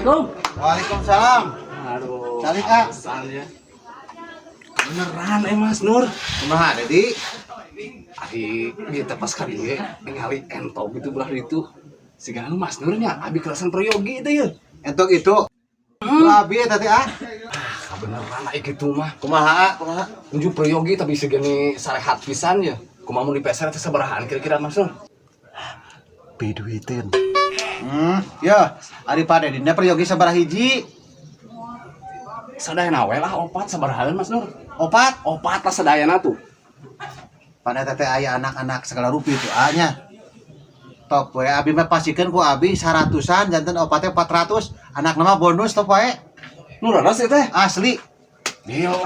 Assalamualaikum. Waalaikumsalam. Aduh. Cari kak. Asalnya. Beneran Mas Nur. Kumaha Dedi? Ari kita pas kali ya ningali entog gitu belah itu. Sigana Mas Nurnya abi kerasan prayogi itu ya. Entok itu. Abi tadi ah. Beneran ai kitu mah. Kumaha? Unjuk prayogi tapi segini sarehat pisan ya. Kumaha mun dipeser teh sabarahan kira-kira Mas Nur? Biduitin. Ya, ari pada dina peryogi sabaraha hiji? Sadayana we lah opat sabarahan Mas Nur. Opat. Opat lah sadayana tuh. Pada teteh aya anak-anak segala rupi itu anya. Top we abi mah pasikeun ku abi 100-an janten opatnya 400. Anak nama bonus top we. Nur ada sih teh. Asli. Gila